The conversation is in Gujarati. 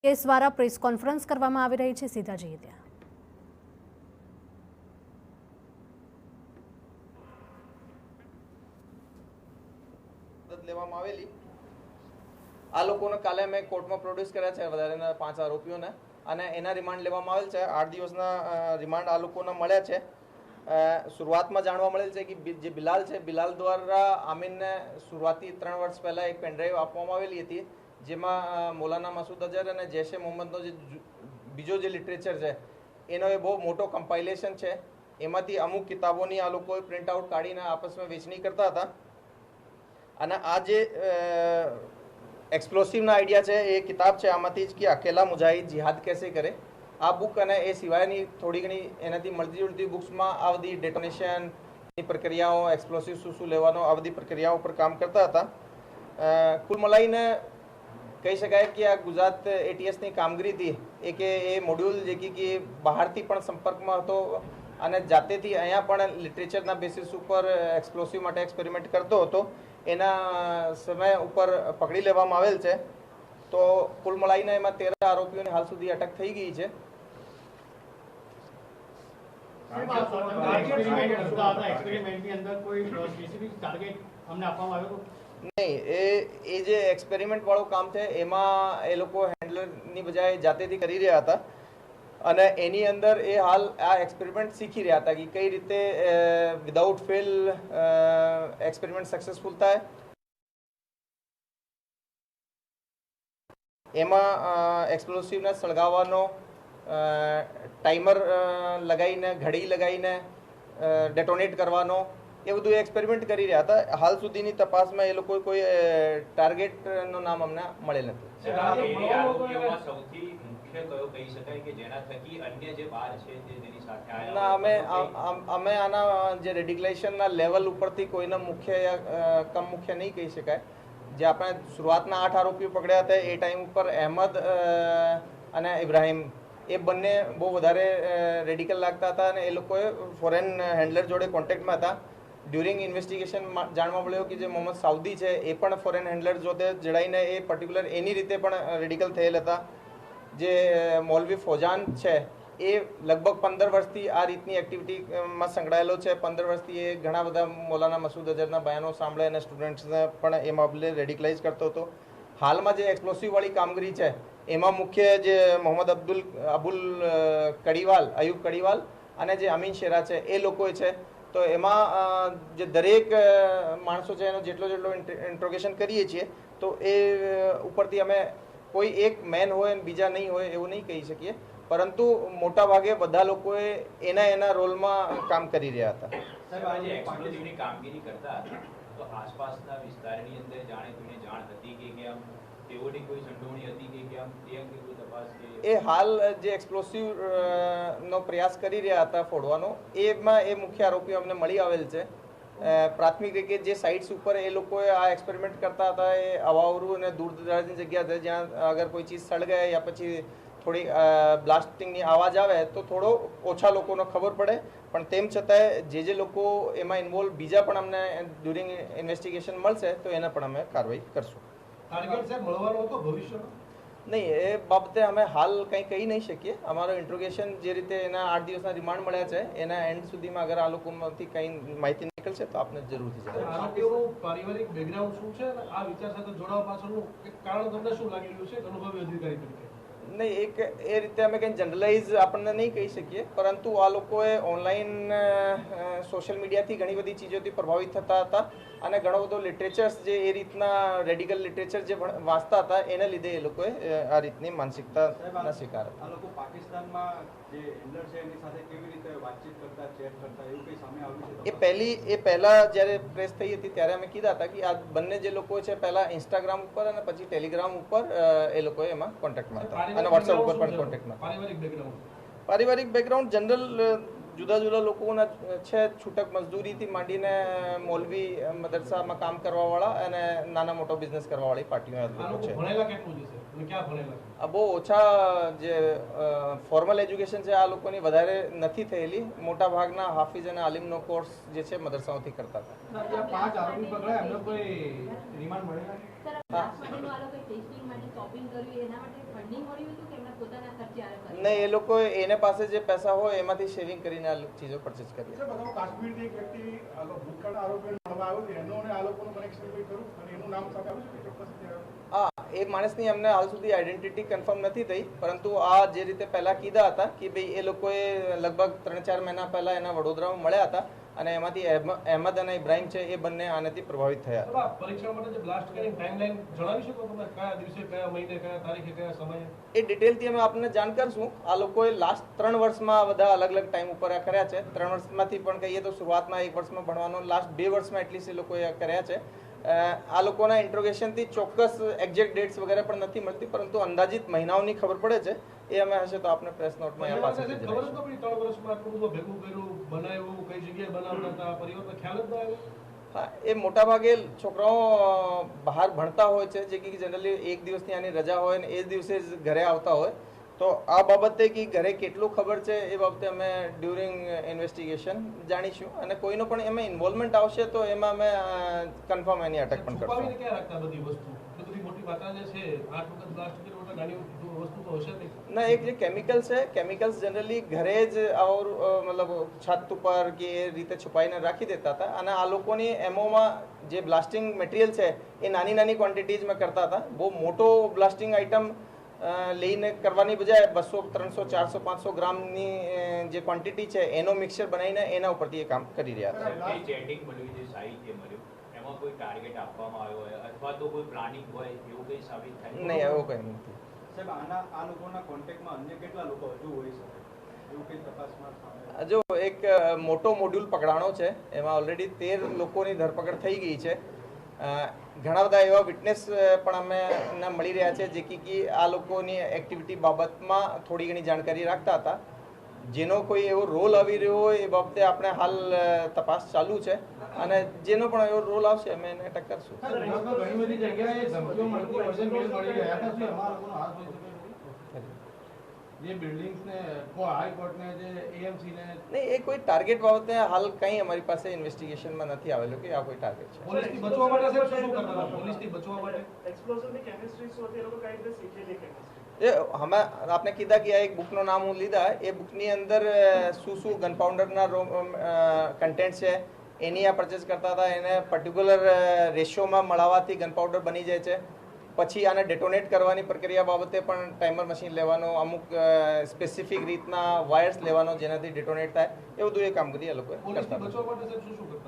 કેસ દ્વારા પ્રેસ કોન્ફરન્સ કરવામાં આવી રહી છે, સીધા જઈએ ત્યાં। લેવામાં આવેલી આ લોકોને કાલે મેં કોર્ટમાં પ્રોડ્યુસ કર્યા છે વધારેના 5 આરોપીઓને અને એના રિમાન્ડ લેવામાં આવેલ છે। 8 દિવસના રિમાન્ડ આ લોકોને મળ્યા છે। શરૂઆતમાં જાણવા મળેલ છે કે જે બિલાલ છે, બિલાલ દ્વારા આમીનને શરૂઆતી 3 વર્ષ પહેલા એક પેનડ્રાઈવ આપવામાં આવેલી હતી જેમાં મૌલાના મસૂદ અઝહર અને જૈશ એ મોહમ્મદનો જે બીજો જે લિટરેચર છે એનો એ બહુ મોટો કમ્પાઇલેશન છે। એમાંથી અમુક કિતાબોની આ લોકોએ પ્રિન્ટ આઉટ કાઢીને આપસમાં વેચણી કરતા હતા અને આ જે એક્સપ્લોસિવના આઈડિયા છે એ કિતાબ છે આમાંથી જ કે અકેલા મુજાહિદ જિહાદ કેસે કરે। આ બુક અને એ સિવાયની થોડી ઘણી એનાથી મળતી જુલતી બુક્સમાં આ બધી ડેટોનેશનની પ્રક્રિયાઓ, એક્સપ્લોસિવ શું લેવાનો આ બધી પ્રક્રિયાઓ પર કામ કરતા હતા। કુલ મલાઈને કહી શકાય કે આ ગુજરાત એટીએસની કામગીરી હતી એ કે એ મોડ્યુલ જે કે બહારથી પણ સંપર્કમાં હતો અને જાતેથી અહીંયા પણ લિટરેચરના બેસિસ ઉપર એક્સપ્લોસિવ માટે એક્સપેરિમેન્ટ કરતો હતો। એના સમય ઉપર પકડી લેવામાં આવેલ છે। તો કુલ મળીને એમાં 13 આરોપીઓને હાલ સુધી અટક થઈ ગઈ છે। નહીં, એ જે એક્સપેરિમેન્ટ વાળું કામ છે એમાં એ લોકો હેન્ડલરની બજાય જાતેથી કરી રહ્યા હતા અને એની અંદર એ હાલ આ એક્સપેરિમેન્ટ શીખી રહ્યા હતા કે કઈ રીતે વિધાઉટ ફેલ એક્સપેરિમેન્ટ સક્સેસફુલ થાય। એમાં એક્સપ્લોસિવને સળગાવવાનો ટાઈમર લગાવીને ઘડી લગાવીને ડેટોનેટ કરવાનો એ બધું એક્સપેરિમેન્ટ કરી રહ્યા હતા। હાલ સુધીની તપાસમાં એ લોકો કોઈ ટાર્ગેટનું નામ અમને મળેલ નથી। ના, અમે આના જે રેડિકલાઇઝેશનના લેવલ ઉપરથી કોઈના મુખ્ય યા કમ મુખ્ય નહીં કહી શકાય। જે આપણે શરૂઆતના 8 આરોપીઓ પકડ્યા હતા એ ટાઈમ ઉપર અહેમદ અને ઇબ્રાહિમ એ બંને બહુ વધારે રેડિકલ લાગતા હતા અને એ લોકોએ ફોરેન હેન્ડલર જોડે કોન્ટેક્ટમાં હતા। ડ્યુરિંગ ઇન્વેસ્ટિગેશન જાણવા મળ્યો કે જે મોહમ્મદ સાઉદી છે એ પણ ફોરેન હેન્ડલર જોડે જડાઈને એ પર્ટિક્યુલર એની રીતે પણ રેડિકલ થયેલ હતા। જે મૌલવી ફોજાન છે એ લગભગ 15 વર્ષથી આ રીતની એક્ટિવિટીમાં સંકળાયેલો છે। 15 વર્ષથી એ ઘણા બધા મૌલાના મસૂદ અઝહરના બયાનો સાંભળે અને સ્ટુડન્ટ્સને પણ એમાં બદલે રેડિકલાઇઝ કરતો હતો। હાલમાં જે એક્સપ્લોસિવ વાળી કામગીરી છે એમાં મુખ્ય જે મોહમ્મદ અબુલ કડીવાલ, અયુબ કડીવાલ અને જે અમીન શેરા છે એ લોકો છે। તો એમાં જે દરેક માણસો છે એનો જેટલો ઇન્ટ્રોગેશન કરીએ છીએ તો એ ઉપરથી અમે કોઈ એક મેન હોય અને બીજા નહીં હોય એવું નહીં કહી શકીએ, પરંતુ મોટા ભાગે બધા લોકોએ એના રોલમાં કામ કરી રહ્યા હતા। સાહેબ, આજે એક્સપ્લોસિવની કામગીરી કરતા હતા તો આસપાસના વિસ્તારની અંદર જાણે કોઈને જાણ હતી કે કેમ તેઓની કોઈ સંડોવણી હતી કે કેમ તે અંગે કોઈ તપાસ કે એ હાલ જે એક્સપ્લોસિવ નો પ્રયાસ કરી રહ્યા હતા ફોડવાનો એમાં એ મુખ્ય આરોપીઓ અમને મળી આવેલ છે। પ્રાથમિક રીતે જે સાઇટ્સ ઉપર એ લોકોએ આ એક્સપેરિમેન્ટ કરતા હતા એ અવાવરું અને દૂર દરાજની જગ્યા છે જ્યાં અગર કોઈ ચીજ સળગે યા પછી થોડી બ્લાસ્ટિંગની આવાજ આવે તો થોડો ઓછા લોકોને ખબર પડે, પણ તેમ છતાંય જે લોકો એમાં ઇન્વોલ્વ બીજા પણ અમને ડ્યુરિંગ ઇન્વેસ્ટિગેશન મળશે તો એના પણ અમે કાર્યવાહી કરશું। ટાર્ગેટ સાહેબ મળવાનો હતો ભવિષ્યમાં? નહીં, એ બાબતે અમે હાલ કંઈ કહી નહીં શકીએ। અમારો ઇન્ટ્રોગેશન જે રીતે એના 8 દિવસના રિમાન્ડ મળ્યા છે એના એન્ડ સુધીમાં અગર આ લોકોમાંથી કંઈ માહિતી નીકળશે તો આપને જરૂરથી જણાવીશું। આરોપીઓનું પારિવારિક બેકગ્રાઉન્ડ શું છે અને આ વિચાર સાથે જોડાવા પાછળનું એક કારણ તમને શું લાગી રહ્યું છે અનુભવી અધિકારી તરીકે? નહીં, એક એ રીતે અમે કંઈ જનરલાઇઝ આપણને નહીં કહી શકીએ, પરંતુ આ લોકોએ ઓનલાઈન સોશિયલ મીડિયાથી ઘણી બધી ચીજોથી પ્રભાવિત થતા હતા અને ઘણો બધો લિટરેચર્સ જે એ રીતના રેડિકલ લિટરેચર જે વાંચતા હતા એને લીધે એ લોકોએ આ રીતની માનસિકતાના શિકાર હતા। આ લોકો પાકિસ્તાનમાં જે હેન્ડલર છે એની સાથે કેવી રીતે વાતચીત કરતા, ચેટ કરતા એવું કંઈ સામે આવ્યું છે? એ પહેલા જ્યારે પ્રેસ થઈ હતી ત્યારે અમે કીધા હતા કે આ બંને જે લોકો છે પહેલા ઇન્સ્ટાગ્રામ ઉપર અને પછી ટેલિગ્રામ ઉપર એ લોકોએ એમાં કોન્ટેક્ટમાં હતા અને વોટ્સએપ ઉપર પણ કોન્ટેક્ટમાં હતા। પારિવારિક બેકગ્રાઉન્ડ જનરલ જુદા જુદા લોકોના છે, છૂટક મજદૂરીથી માંડીને મૌલવી મદરસામાં કામ કરવાવાળા અને નાના મોટો બિઝનેસ કરવાવાળી પાર્ટીઓ છે। આ બહુ ઓછા જે ફોર્મલ એજ્યુકેશન છે આ લોકોની વધારે નથી થયેલી। મોટા ભાગના હાફિઝ અને આલિમનો કોર્સ જે છે મદરસાઓથી કરતા હતા। શોપિંગ કર્યું એના માટે ફંડિંગ મળ્યું હતું કે એમના પોતાના ખર્ચે આ કર્યું? નહીં, એ લોકો એને પાસે જે પૈસા હોય એમાંથી સેવિંગ કરીને આ ચીજો પરચેસ કરી. કાશ્મીરથી એક વ્યક્તિ ભૂતકાળના આરોપી મળવા આવ્યો છે, એનો અને આ લોકોનું કનેક્શન કોઈ ખરું અને એનું નામ સાથે આવ્યું છે કે ચોક્કસ? હા, એ માણસની અમને હાલ સુધી આઈડેન્ટિટી કન્ફર્મ નથી થઈ, પરંતુ આ જે રીતે પહેલા કીધા હતા કે ભાઈ એ લોકોએ લગભગ 3-4 મહિના પહેલા એના વડોદરામાં મળ્યા હતા અને એમાંથી અહેમદ અને ઇબ્રાહિમ છે એ બંને આનાથી પ્રભાવિત થયા હતા. પરીક્ષા માટે જે બ્લાસ્ટ કરીને ટાઈમલાઈન જણાવી શકો તમે? કયા દિવસે, કયા મહિને, કયા તારીખે, કયા સમયે? એ ડિટેલથી અમે આપને જાણ કરશું. આ લોકોએ લાસ્ટ 3 વર્ષમાં બધા અલગ અલગ ટાઈમ ઉપર આ કર્યા છે. 3 વર્ષમાંથી પણ કહીએ તો શરૂઆતમાં 1 વર્ષમાં ભણવાનો, લાસ્ટ 2 વર્ષમાં એટલીસ્ટ એ લોકોએ આ કર્યા છે. આ લોકોના ઇન્ટ્રોગેશનથી ચોક્કસ એક્ઝેક્ટ ડેટ્સ વગેરે પણ નથી મળતી, પરંતુ અંદાજિત મહિનાઓની ખબર પડે છે. એ અમે હશે તો આપને પ્રેસ નોટમાં ખબર જ ન પડી 3 વર્ષમાં આટલું બધું ભેગું કર્યું, બનાવ્યું, કઈ જગ્યાએ બનાવતા હતા, પરિવારનો ખ્યાલ જ ન આવ્યો? હા, એ મોટાભાગે છોકરાઓ બહાર ભણતા હોય છે, જે કે જનરલી એક દિવસની આની રજા હોય ને એ જ દિવસે જ ઘરે આવતા હોય. તો આ બાબતે કે ઘરે કેટલું ખબર છે એ બાબતે અમે ડ્યુરિંગ ઇન્વેસ્ટિગેશન જાણીશું અને કોઈનો પણ એમાં ઇન્વોલ્વમેન્ટ આવશે તો એમાં અમે કન્ફર્મ એની અટક પણ છુપાવીને કરશું. ક્યાં રાખતા બધી વસ્તુ? એટલી બધી મોટી માત્રા જે છે 8 વખત બ્લાસ્ટ કર્યું એટલે નાની વસ્તુ તો હશે નહીં. ના, એક જે કેમિકલ છે, કેમિકલ્સ જનરલી ઘરે જ મતલબ છત ઉપર કે એ રીતે છુપાઈને રાખી દેતા હતા અને આ લોકોની એમોમાં જે બ્લાસ્ટિંગ મટીરિયલ છે એ નાની નાની ક્વોન્ટિટીઝમાં કરતા હતા. બહુ મોટો બ્લાસ્ટિંગ આઇટમ લઈને કરવાની બજાય 200, 300, 400, 500 ગ્રામની જે ક્વોન્ટિટી છે એનો મિક્સચર બનાવીને એના ઉપરથી એ કામ કરી રહ્યા હતા. જે ચેટિંગ મળ્યું, જે સાહિત્ય મળ્યું, એમાં કોઈ ટાર્ગેટ આપવામાં આવ્યો હોય અથવા તો કોઈ પ્લાનિંગ હોય એવું કંઈ સાબિત થાય? નહીં, એવું કંઈ નથી. સાહેબ, આ લોકોના કોન્ટેક્ટમાં અન્ય કેટલા લોકો હજુ હોઈ શકે એવું કંઈ તપાસમાં સામે? જો એક મોટો મોડ્યુલ પકડાણો છે, એમાં ઓલરેડી 13 લોકોની ધરપકડ થઈ ગઈ છે. ઘણા બધા એવા વિટનેસ પણ અમે મળી રહ્યા છે જે કે આ લોકોની એક્ટિવિટી બાબતમાં થોડી ઘણી જાણકારી રાખતા હતા. જેનો કોઈ એવો રોલ આવી રહ્યો હોય એ બાબતે આપણે હાલ તપાસ ચાલુ છે અને જેનો પણ એવો રોલ આવશે અમે એને અટક કરશું. ઘણી બધી જગ્યાએ ધમકીઓ મળતી હોય છે, મેલ મળી રહ્યા હતા, શું એમાં લોકોનો હાથ હોય શકે? જે બિલ્ડિંગ્સ ને હાઈકોર્ટ ને જે એએમસી ને નહીં, એ કોઈ ટાર્ગેટ બાબતે હાલ કંઈ અમારી પાસે ઇન્વેસ્ટિગેશનમાં નથી આવેલું કે આ કોઈ ટાર્ગેટ છે. પોલીસથી બચવા માટે સાહેબ શું કરતા હતા? પોલીસથી બચવા માટે એક્સપ્લોઝિવની કેમિસ્ટ્રી શું હતી? એ લોકો કઈ રીતે શીખેલી કેમિસ્ટ્રી? એ અમે આપને કીધા કે આ એક બુકનું નામ હું લીધા. એ બુકની અંદર શું ગનપાઉન્ડરના કન્ટેન્ટ છે એની આ પરચેસ કરતા હતા. એને પર્ટિક્યુલર રેશિયોમાં મળવાથી ગનપાઉડર બની જાય છે. પછી આને ડેટોનેટ કરવાની પ્રક્રિયા બાબતે પણ ટાઈમર મશીન લેવાનો, અમુક સ્પેસિફિક રીતના વાયર્સ લેવાનો જેનાથી ડેટોનેટ થાય, એ બધું એ કામગીરી આ લોકોએ કરતા હતા. પોલીસથી બચવા માટે સાહેબ શું કરતા?